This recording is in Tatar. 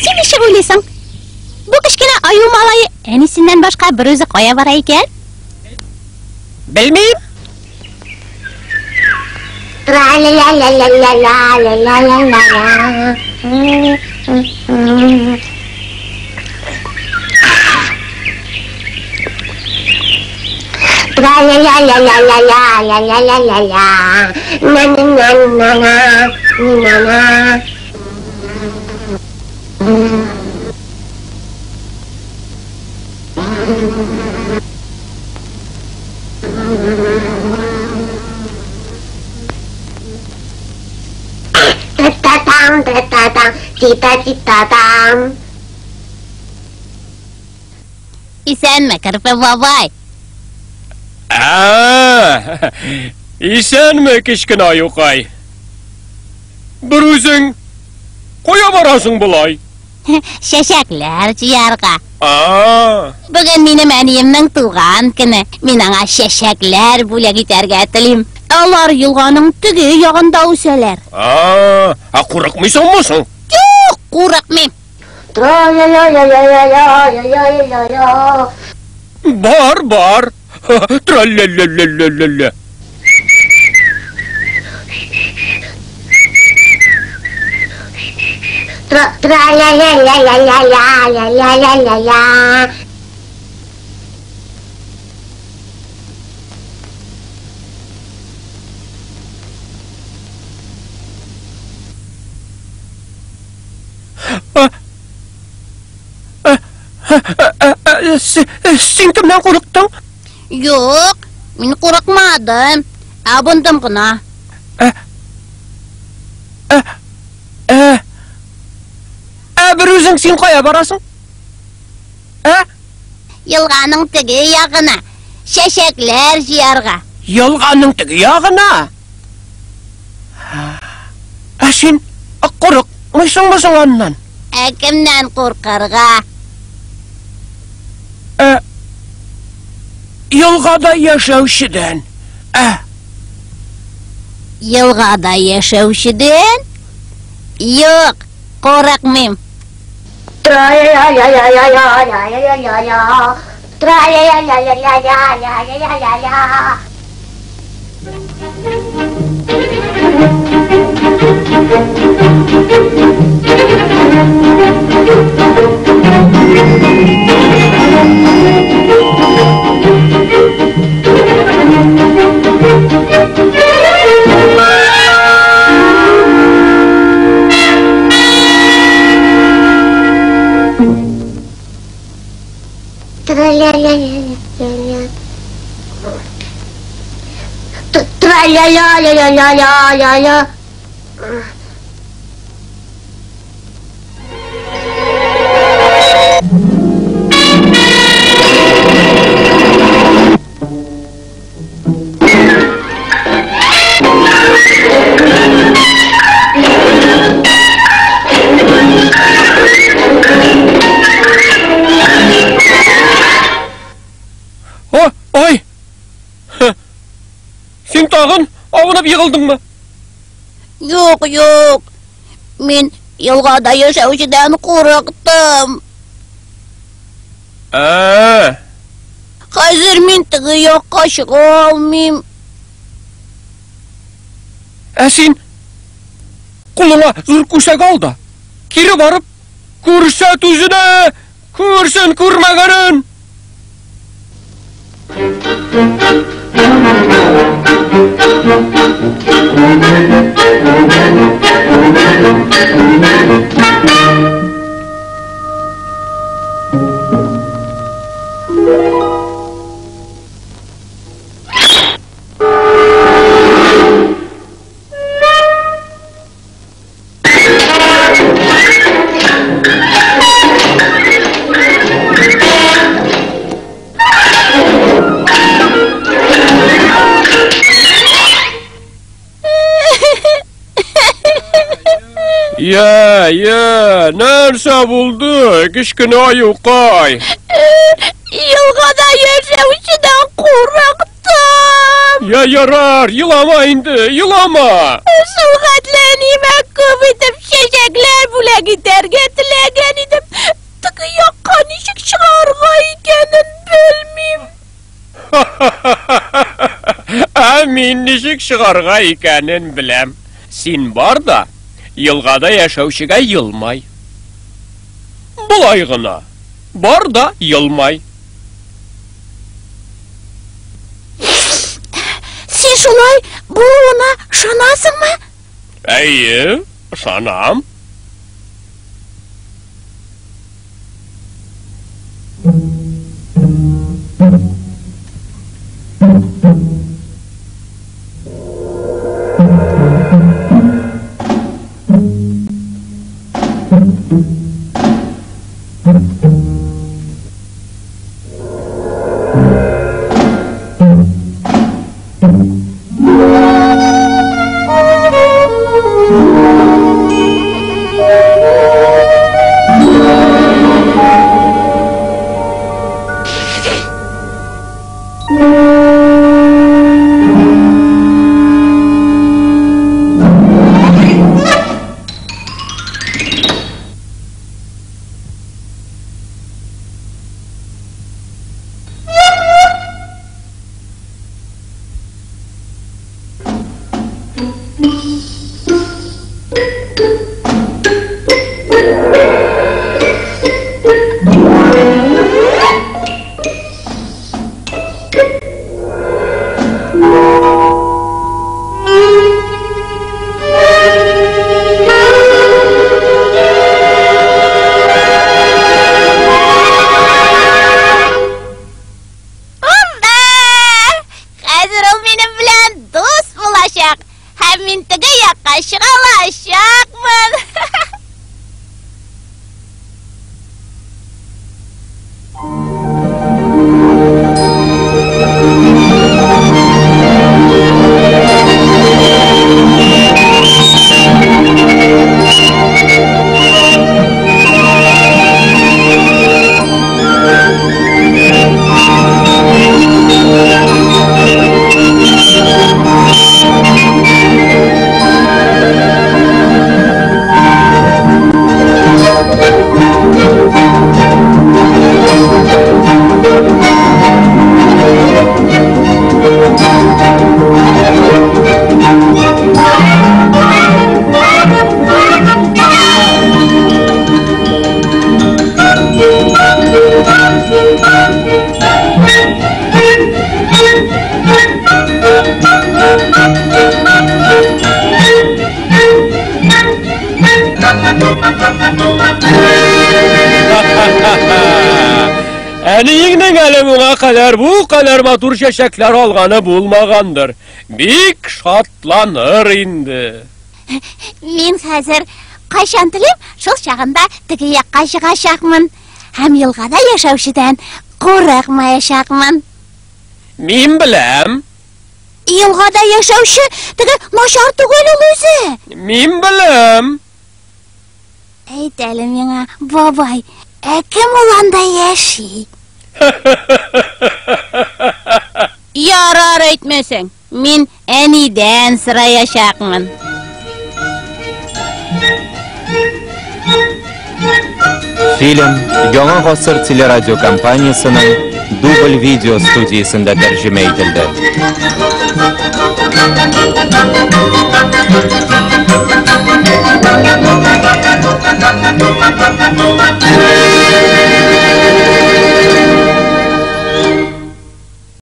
Sen nechta o'ylaysan? Bu kichkina ayu malay enisinden boshqa bir o'zi qo'ya bor ekan? Bilmayman. İsenmi Kirpi bobay? İsenmi kichkina ayoqay? Bir o'zing qo'ya borasan bulay. Shashaklar jiyarga. Bugun mening aniyimning tug'an kuni. Men anga shashaklar bo'lak etarga tilim. Ular yilg'oning tugi yog'inda o'salar. Qo'rqmaysanmi sen? Yo'q, qo'rqmayman. Bor. Trallallallallalalla. Sen kimdan qo'rqding? Yo'q, men qo'rqmadim. Bundan qana. Bir o'zing sen qo'ya borasan? Yilg'oning tugi yog'ina. Shashaklar jiyarga. Yilg'oning tugi yog'ina. Sen qo'rqmaysanmi ondan? Kimdan qo'rqarga? Yilg'oda yashovchidan. Yilg'oda yashovchidan? Yo'q, qo'rqmayman. Oy! Sen tag'in ovunib yig'ildingmi? Yo'q. Men yilg'oda yashovchidan qo'rqdim. Hozir men tugi yoqqa chiqa olmayman. Sen qo'lingga zo'r ko'sak oldi. Kiri borib, ko'rsat o'zini, ko'rsin ko'rmaganin. Ya, nerse buldu, kışkını ayuqay. Yılgada yaşavuşudan korktum. Ya yarar, yılama indi, yılama. Sulhatlanıma kıvıtıp şeşekler bula giderge tilegen idim. Tıkı yakkan ışık çıkarga ikenin bilmeyim. Amin nişik çıkarga ikenin bilem. Sin bar da, yılgada yaşavuşuga yılmay. Bulaygına, bar da yılmay. Sen şulay buluğuna şanasın mı? İyi, şanam. Eniyingning alimuna kadar bu kadar matur şeşekler alganı bulmagandır. Bik şatlanır indi. Men hazır qaşan tilim şol çağında tigi yakka çıgaşakmın. Hem yılgada yaşavşidan qo'rqmayashaqman. Men bilem. Yılgada yaşavşi tigi noshar tugul o'zi. Men bilem. Aytali menga bobay, kim ulanda yashi? Yarar aytmasang, men anidan sira yashaqman. Film Yangi G'asr teleradyo kompaniyasining Dubl video studiyasida tarjima etildi.